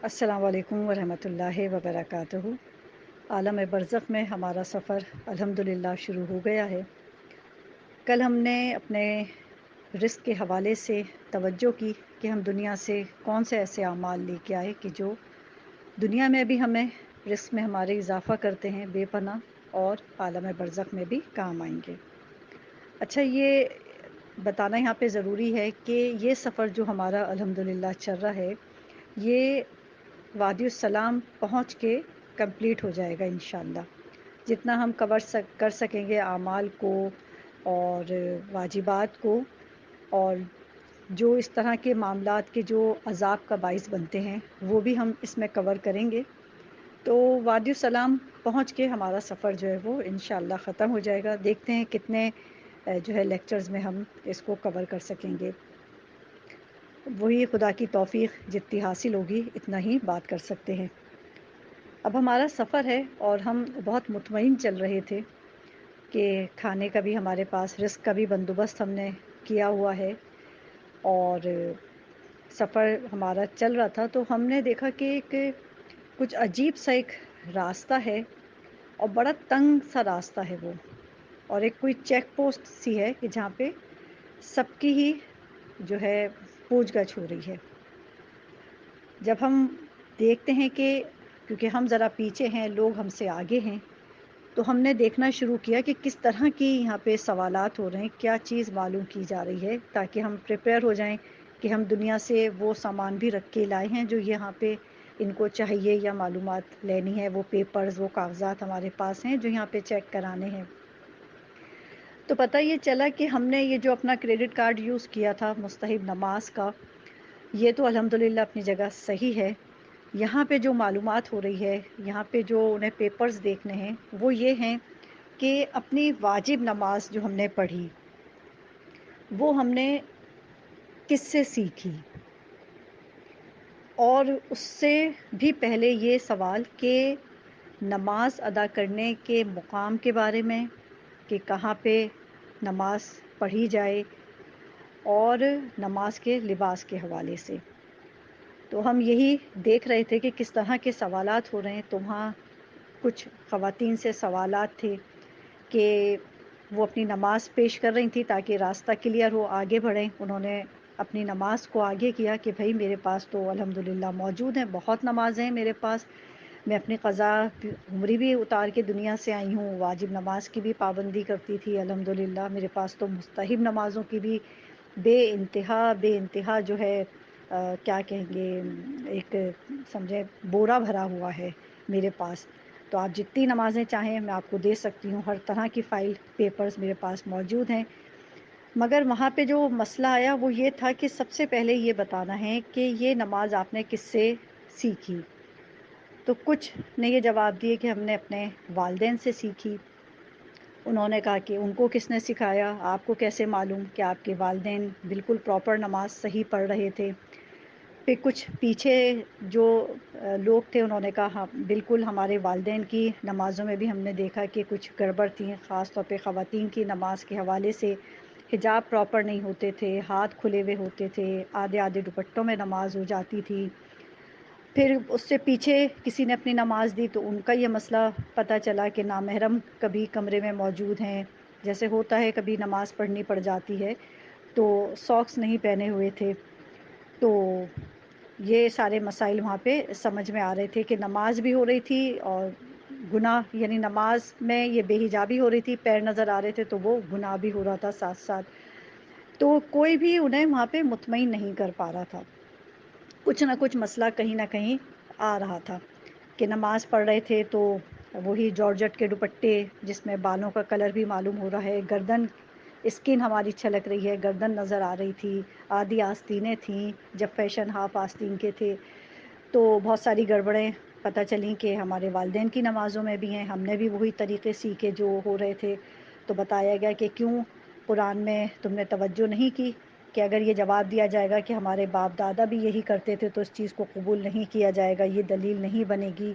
السلام علیکم ورحمۃ اللہ وبرکاتہ۔ عالم برزخ میں ہمارا سفر الحمدللہ شروع ہو گیا ہے۔ کل ہم نے اپنے رزق کے حوالے سے توجہ کی کہ ہم دنیا سے کون سے ایسے اعمال لے کے آئے کہ جو دنیا میں بھی ہمیں رزق میں ہمارے اضافہ کرتے ہیں بے پناہ، اور عالم برزخ میں بھی کام آئیں گے۔ اچھا، یہ بتانا یہاں پہ ضروری ہے کہ یہ سفر جو ہمارا الحمدللہ چل رہا ہے، یہ وادی السلام پہنچ کے کمپلیٹ ہو جائے گا انشاءاللہ۔ جتنا ہم کر سکیں گے اعمال کو اور واجبات کو، اور جو اس طرح کے معاملات کے جو عذاب کا باعث بنتے ہیں وہ بھی ہم اس میں کور کریں گے، تو وادی السلام پہنچ کے ہمارا سفر جو ہے وہ انشاءاللہ ختم ہو جائے گا۔ دیکھتے ہیں کتنے جو ہے لیکچرز میں ہم اس کو کور کر سکیں گے۔ وہی خدا کی توفیق، جتنی حاصل ہوگی اتنا ہی بات کر سکتے ہیں۔ اب ہمارا سفر ہے اور ہم بہت مطمئن چل رہے تھے کہ کھانے کا بھی ہمارے پاس، رزق کا بھی بندوبست ہم نے کیا ہوا ہے، اور سفر ہمارا چل رہا تھا تو ہم نے دیکھا کہ کچھ عجیب سا ایک راستہ ہے، اور بڑا تنگ سا راستہ ہے وہ، اور ایک کوئی چیک پوسٹ سی ہے کہ جہاں پہ سب کی ہی جو ہے پوچھ گچھ ہو رہی ہے۔ جب ہم دیکھتے ہیں کہ کیونکہ ہم ذرا پیچھے ہیں، لوگ ہم سے آگے ہیں، تو ہم نے دیکھنا شروع کیا کہ کس طرح کی یہاں پہ سوالات ہو رہے ہیں، کیا چیز معلوم کی جا رہی ہے، تاکہ ہم پریپیئر ہو جائیں کہ ہم دنیا سے وہ سامان بھی رکھ کے لائے ہیں جو یہاں پہ ان کو چاہیے یا معلومات لینی ہے، وہ پیپرز، وہ کاغذات ہمارے پاس ہیں جو یہاں پہ چیک کرانے ہیں۔ تو پتہ یہ چلا کہ ہم نے یہ جو اپنا کریڈٹ کارڈ یوز کیا تھا مستحب نماز کا، یہ تو الحمدللہ اپنی جگہ صحیح ہے۔ یہاں پہ جو معلومات ہو رہی ہے، یہاں پہ جو انہیں پیپرز دیکھنے ہیں، وہ یہ ہیں کہ اپنی واجب نماز جو ہم نے پڑھی وہ ہم نے کس سے سیکھی، اور اس سے بھی پہلے یہ سوال کہ نماز ادا کرنے کے مقام کے بارے میں، کہ کہاں پہ نماز پڑھی جائے، اور نماز کے لباس کے حوالے سے۔ تو ہم یہی دیکھ رہے تھے کہ کس طرح کے سوالات ہو رہے ہیں۔ تو وہاں کچھ خواتین سے سوالات تھے کہ وہ اپنی نماز پیش کر رہی تھیں تاکہ راستہ کلیئر ہو، آگے بڑھیں۔ انہوں نے اپنی نماز کو آگے کیا کہ بھائی میرے پاس تو الحمدللہ موجود ہیں، بہت نمازیں ہیں میرے پاس، میں اپنی قضا عمری بھی اتار کے دنیا سے آئی ہوں، واجب نماز کی بھی پابندی کرتی تھی الحمدللہ، میرے پاس تو مستحب نمازوں کی بھی بے انتہا جو ہے کیا کہیں گے، ایک سمجھے بورا بھرا ہوا ہے میرے پاس، تو آپ جتنی نمازیں چاہیں میں آپ کو دے سکتی ہوں، ہر طرح کی فائل پیپرز میرے پاس موجود ہیں۔ مگر وہاں پہ جو مسئلہ آیا وہ یہ تھا کہ سب سے پہلے یہ بتانا ہے کہ یہ نماز آپ نے کس سے سیکھی۔ تو کچھ نے یہ جواب دیے کہ ہم نے اپنے والدین سے سیکھی۔ انہوں نے کہا کہ ان کو کس نے سکھایا، آپ کو کیسے معلوم کہ آپ کے والدین بالکل پراپر نماز صحیح پڑھ رہے تھے۔ پھر کچھ پیچھے جو لوگ تھے انہوں نے کہا ہاں بالکل، ہمارے والدین کی نمازوں میں بھی ہم نے دیکھا کہ کچھ گڑبڑ تھی، خاص طور پہ خواتین کی نماز کے حوالے سے حجاب پراپر نہیں ہوتے تھے، ہاتھ کھلے ہوئے ہوتے تھے، آدھے آدھے دوپٹوں میں نماز ہو جاتی تھی۔ پھر اس سے پیچھے کسی نے اپنی نماز دی تو ان کا یہ مسئلہ پتہ چلا کہ نامحرم کبھی کمرے میں موجود ہیں، جیسے ہوتا ہے کبھی نماز پڑھنی پڑ جاتی ہے تو ساکس نہیں پہنے ہوئے تھے۔ تو یہ سارے مسائل وہاں پہ سمجھ میں آ رہے تھے کہ نماز بھی ہو رہی تھی، اور گناہ یعنی نماز میں یہ بے حجابی ہو رہی تھی، پیر نظر آ رہے تھے تو وہ گناہ بھی ہو رہا تھا ساتھ ساتھ۔ تو کوئی بھی انہیں وہاں پہ مطمئن نہیں کر پا رہا تھا، کچھ نہ کچھ مسئلہ کہیں نہ کہیں آ رہا تھا کہ نماز پڑھ رہے تھے تو وہی جارجٹ کے دوپٹے جس میں بالوں کا کلر بھی معلوم ہو رہا ہے، گردن اسکن ہماری چھلک رہی ہے، گردن نظر آ رہی تھی، آدھی آستینیں تھیں جب فیشن ہاف آستین کے تھے، تو بہت ساری گڑبڑیں پتہ چلیں کہ ہمارے والدین کی نمازوں میں بھی ہیں، ہم نے بھی وہی طریقے سیکھے جو ہو رہے تھے۔ تو بتایا گیا کہ کیوں قرآن میں تم نے توجہ نہیں کی، کہ اگر یہ جواب دیا جائے گا کہ ہمارے باپ دادا بھی یہی کرتے تھے تو اس چیز کو قبول نہیں کیا جائے گا، یہ دلیل نہیں بنے گی۔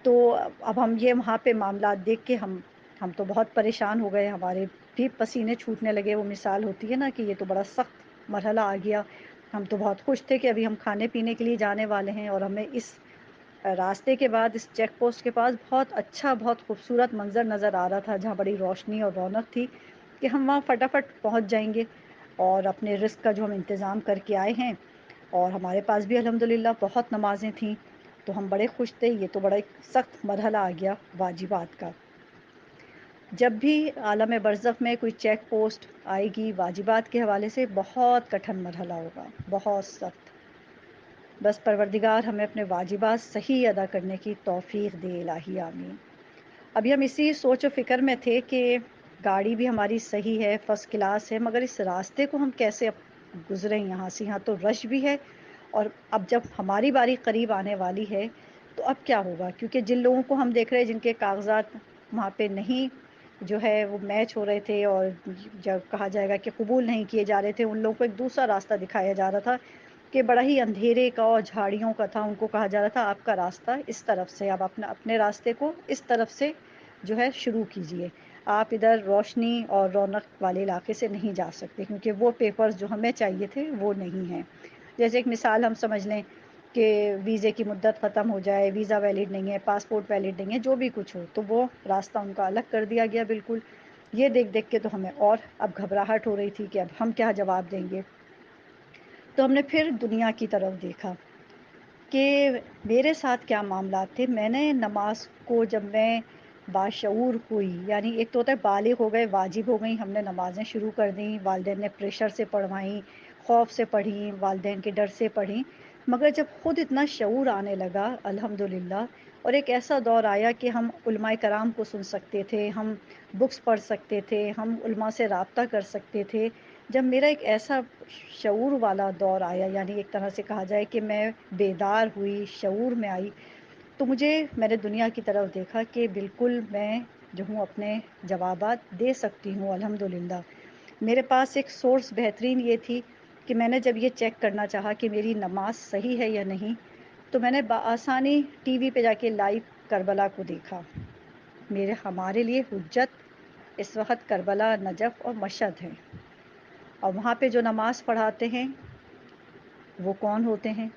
تو اب ہم یہ وہاں پہ معاملات دیکھ کے ہم تو بہت پریشان ہو گئے، ہمارے بھی پسینے چھوٹنے لگے۔ وہ مثال ہوتی ہے نا کہ یہ تو بڑا سخت مرحلہ آ گیا، ہم تو بہت خوش تھے کہ ابھی ہم کھانے پینے کے لیے جانے والے ہیں، اور ہمیں اس راستے کے بعد اس چیک پوسٹ کے پاس بہت اچھا، بہت خوبصورت منظر نظر آ رہا تھا، جہاں بڑی روشنی اور رونق تھی کہ ہم وہاں فٹافٹ پہنچ جائیں گے اور اپنے رزق کا جو ہم انتظام کر کے آئے ہیں، اور ہمارے پاس بھی الحمدللہ بہت نمازیں تھیں، تو ہم بڑے خوش تھے۔ یہ تو بڑا ایک سخت مرحلہ آ گیا واجبات کا۔ جب بھی عالم برزخ میں کوئی چیک پوسٹ آئے گی واجبات کے حوالے سے، بہت کٹھن مرحلہ ہوگا، بہت سخت۔ بس پروردگار ہمیں اپنے واجبات صحیح ادا کرنے کی توفیق دے، الہی آمین۔ ابھی ہم اسی سوچ و فکر میں تھے کہ گاڑی بھی ہماری صحیح ہے، فرسٹ کلاس ہے، مگر اس راستے کو ہم کیسے گزریں یہاں سے؟ یہاں تو رش بھی ہے، اور اب جب ہماری باری قریب آنے والی ہے تو اب کیا ہوگا؟ کیونکہ جن لوگوں کو ہم دیکھ رہے ہیں جن کے کاغذات وہاں پہ نہیں جو ہے وہ میچ ہو رہے تھے، اور جب کہا جائے گا کہ قبول نہیں کیے جا رہے تھے، ان لوگوں کو ایک دوسرا راستہ دکھایا جا رہا تھا کہ بڑا ہی اندھیرے کا اور جھاڑیوں کا تھا۔ ان کو کہا جا رہا تھا آپ کا راستہ اس طرف سے، آپ اپنے راستے کو اس طرف سے جو ہے شروع کیجئے، آپ ادھر روشنی اور رونق والے علاقے سے نہیں جا سکتے، کیونکہ وہ پیپرز جو ہمیں چاہیے تھے وہ نہیں ہیں۔ جیسے ایک مثال ہم سمجھ لیں کہ ویزے کی مدت ختم ہو جائے، ویزا ویلڈ نہیں ہے، پاسپورٹ ویلڈ نہیں ہے، جو بھی کچھ ہو، تو وہ راستہ ان کا الگ کر دیا گیا بالکل۔ یہ دیکھ دیکھ کے تو ہمیں اور اب گھبراہٹ ہو رہی تھی کہ اب ہم کیا جواب دیں گے۔ تو ہم نے پھر دنیا کی طرف دیکھا کہ میرے ساتھ کیا معاملات تھے۔ میں نے نماز کو جب میں باشعور ہوئی، یعنی ایک تو ہوتا ہے بالغ ہو گئے، واجب ہو گئیں، ہم نے نمازیں شروع کر دیں، والدین نے پریشر سے پڑھوائیں، خوف سے پڑھیں، والدین کے ڈر سے پڑھیں، مگر جب خود اتنا شعور آنے لگا الحمدللہ، اور ایک ایسا دور آیا کہ ہم علماء کرام کو سن سکتے تھے، ہم بکس پڑھ سکتے تھے، ہم علماء سے رابطہ کر سکتے تھے، جب میرا ایک ایسا شعور والا دور آیا، یعنی ایک طرح سے کہا جائے کہ میں بیدار ہوئی، شعور میں آئی، تو میں نے دنیا کی طرف دیکھا کہ بالکل میں جو ہوں اپنے جوابات دے سکتی ہوں الحمدللہ۔ میرے پاس ایک سورس بہترین یہ تھی کہ میں نے جب یہ چیک کرنا چاہا کہ میری نماز صحیح ہے یا نہیں، تو میں نے بآسانی ٹی وی پہ جا کے لائیو کربلا کو دیکھا۔ ہمارے لیے حجت اس وقت کربلا، نجف اور مشہد ہیں، اور وہاں پہ جو نماز پڑھاتے ہیں وہ کون ہوتے ہیں؟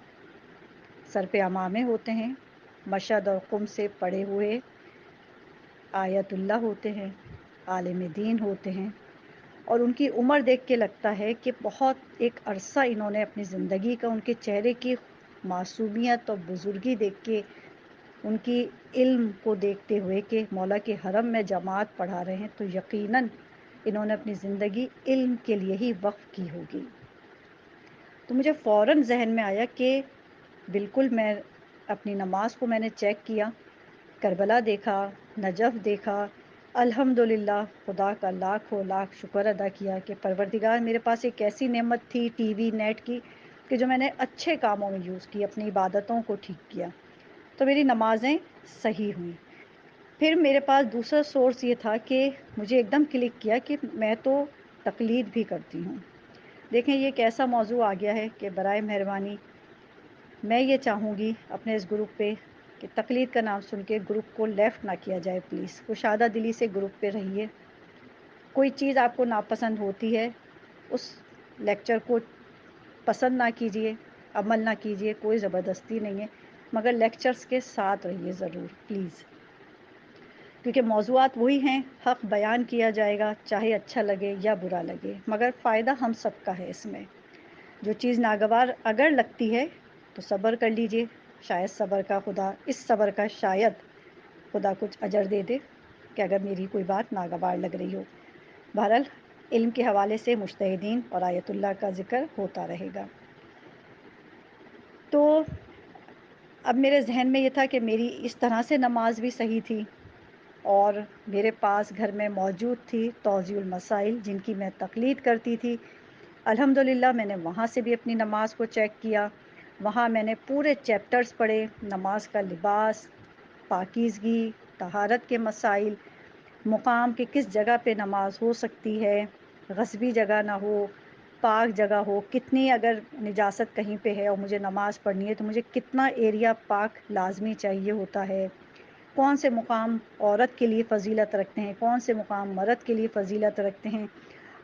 سر پہ عمامے ہوتے ہیں، مشہد اور قم سے پڑے ہوئے آیت اللہ ہوتے ہیں، عالم دین ہوتے ہیں، اور ان کی عمر دیکھ کے لگتا ہے کہ بہت ایک عرصہ انہوں نے اپنی زندگی کا، ان کے چہرے کی معصومیت اور بزرگی دیکھ کے، ان کی علم کو دیکھتے ہوئے کہ مولا کے حرم میں جماعت پڑھا رہے ہیں، تو یقیناً انہوں نے اپنی زندگی علم کے لیے ہی وقف کی ہوگی۔ تو مجھے فوراً ذہن میں آیا کہ بالکل میں اپنی نماز کو میں نے چیک کیا، کربلا دیکھا، نجف دیکھا، الحمدللہ خدا کا لاکھوں لاکھ شکر ادا کیا کہ پروردگار میرے پاس ایک ایسی نعمت تھی ٹی وی نیٹ کی کہ جو میں نے اچھے کاموں میں یوز کی، اپنی عبادتوں کو ٹھیک کیا، تو میری نمازیں صحیح ہوئیں۔ پھر میرے پاس دوسرا سورس یہ تھا کہ مجھے ایک دم کلک کیا کہ میں تو تقلید بھی کرتی ہوں۔ دیکھیں یہ ایک ایسا موضوع آ گیا ہے کہ برائے مہربانی میں یہ چاہوں گی اپنے اس گروپ پہ کہ تقلید کا نام سن کے گروپ کو لیفٹ نہ کیا جائے، پلیز کشادہ دلی سے گروپ پہ رہیے۔ کوئی چیز آپ کو ناپسند ہوتی ہے، اس لیکچر کو پسند نہ کیجیے، عمل نہ کیجیے، کوئی زبردستی نہیں ہے، مگر لیکچرز کے ساتھ رہیے ضرور پلیز، کیونکہ موضوعات وہی ہیں، حق بیان کیا جائے گا، چاہے اچھا لگے یا برا لگے، مگر فائدہ ہم سب کا ہے اس میں۔ جو چیز ناگوار اگر لگتی ہے تو صبر کر لیجئے، شاید صبر کا خدا، اس صبر کا شاید خدا کچھ اجر دے دے کہ اگر میری کوئی بات ناگوار لگ رہی ہو۔ بہرحال علم کے حوالے سے مجتہدین اور آیت اللہ کا ذکر ہوتا رہے گا۔ تو اب میرے ذہن میں یہ تھا کہ میری اس طرح سے نماز بھی صحیح تھی، اور میرے پاس گھر میں موجود تھی توضیح المسائل جن کی میں تقلید کرتی تھی۔ الحمدللہ میں نے وہاں سے بھی اپنی نماز کو چیک کیا، وہاں میں نے پورے چیپٹرز پڑھے، نماز کا لباس، پاکیزگی، طہارت کے مسائل، مقام کہ کس جگہ پہ نماز ہو سکتی ہے، غصبی جگہ نہ ہو، پاک جگہ ہو، کتنی اگر نجاست کہیں پہ ہے اور مجھے نماز پڑھنی ہے تو مجھے کتنا ایریا پاک لازمی چاہیے ہوتا ہے، کون سے مقام عورت کے لیے فضیلت رکھتے ہیں، کون سے مقام مرد کے لیے فضیلت رکھتے ہیں۔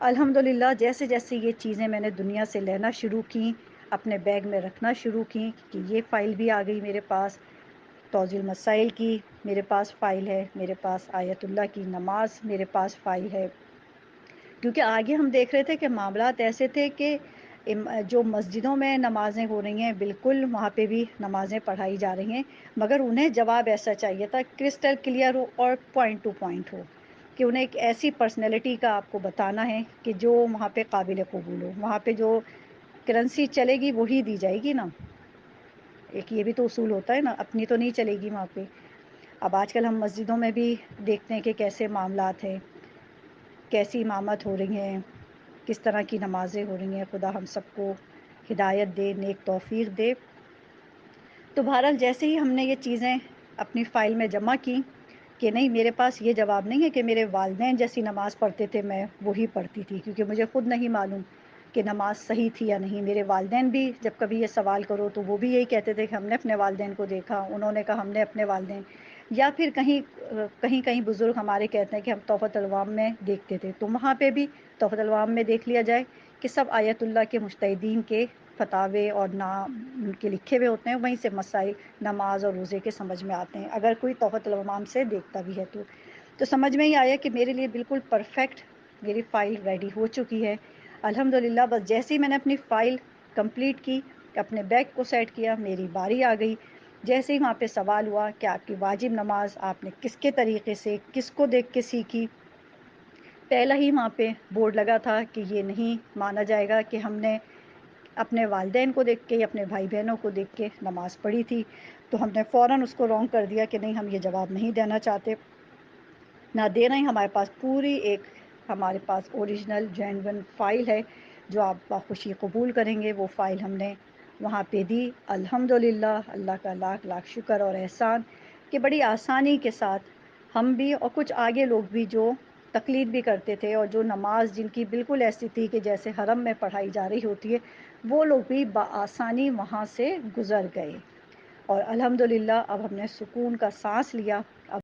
الحمدللہ جیسے جیسے یہ چیزیں میں نے دنیا سے لینا شروع کی، اپنے بیگ میں رکھنا شروع کی کہ یہ فائل بھی آ گئی میرے پاس، توضیح المسائل کی میرے پاس فائل ہے، میرے پاس آیت اللہ کی نماز میرے پاس فائل ہے، کیونکہ آگے ہم دیکھ رہے تھے کہ معاملات ایسے تھے کہ جو مسجدوں میں نمازیں ہو رہی ہیں بالکل وہاں پہ بھی نمازیں پڑھائی جا رہی ہیں، مگر انہیں جواب ایسا چاہیے تھا کرسٹل کلیئر ہو اور پوائنٹ ٹو پوائنٹ ہو، کہ انہیں ایک ایسی پرسنالٹی کا آپ کو بتانا ہے کہ جو وہاں پہ قابل قبول ہو، وہاں پہ جو کرنسی چلے گی وہی دی جائے گی نا، ایک یہ بھی تو اصول ہوتا ہے نا، اپنی تو نہیں چلے گی وہاں پہ۔ اب آج کل ہم مسجدوں میں بھی دیکھتے ہیں کہ کیسے معاملات ہیں، کیسی امامت ہو رہی ہیں، کس طرح کی نمازیں ہو رہی ہیں، خدا ہم سب کو ہدایت دے، نیک توفیق دے۔ تو بہرحال جیسے ہی ہم نے یہ چیزیں اپنی فائل میں جمع کی کہ نہیں میرے پاس یہ جواب نہیں ہے کہ میرے والدین جیسی نماز پڑھتے تھے میں وہی پڑھتی تھی، کیونکہ مجھے خود نہیں معلوم کہ نماز صحیح تھی یا نہیں۔ میرے والدین بھی جب کبھی یہ سوال کرو تو وہ بھی یہی کہتے تھے کہ ہم نے اپنے والدین کو دیکھا، انہوں نے کہا ہم نے اپنے والدین، یا پھر کہیں بزرگ ہمارے کہتے ہیں کہ ہم تحفۃ العوام میں دیکھتے تھے، تو وہاں پہ بھی تحفۃ العوام میں دیکھ لیا جائے کہ سب آیت اللہ کے مجتہدین کے فتاوے اور نام ان کے لکھے ہوئے ہوتے ہیں، وہیں سے مسائل نماز اور روزے کے سمجھ میں آتے ہیں، اگر کوئی تحفۃ العوام سے دیکھتا بھی ہے تو سمجھ میں ہی آیا کہ میرے لیے بالکل پرفیکٹ میری فائل ریڈی ہو چکی ہے الحمدللہ۔ بس جیسے ہی میں نے اپنی فائل کمپلیٹ کی، اپنے بیگ کو سیٹ کیا، میری باری آ گئی، جیسے ہی وہاں پہ سوال ہوا کہ آپ کی واجب نماز آپ نے کس کے طریقے سے کس کو دیکھ کے سیکھی، پہلا ہی وہاں پہ بورڈ لگا تھا کہ یہ نہیں مانا جائے گا کہ ہم نے اپنے والدین کو دیکھ کے یا اپنے بھائی بہنوں کو دیکھ کے نماز پڑھی تھی، تو ہم نے فوراً اس کو رونگ کر دیا کہ نہیں ہم یہ جواب نہیں دینا چاہتے، نہ دے رہے ہیں۔ ہمارے پاس پوری ایک ہمارے پاس اوریجنل جینون فائل ہے جو آپ بخوشی قبول کریں گے، وہ فائل ہم نے وہاں پہ دی الحمدللہ۔ اللہ کا لاکھ لاکھ شکر اور احسان کہ بڑی آسانی کے ساتھ ہم بھی اور کچھ آگے لوگ بھی جو تقلید بھی کرتے تھے اور جو نماز جن کی بالکل ایسی تھی کہ جیسے حرم میں پڑھائی جا رہی ہوتی ہے، وہ لوگ بھی بآسانی وہاں سے گزر گئے، اور الحمدللہ اب ہم نے سکون کا سانس لیا۔ اب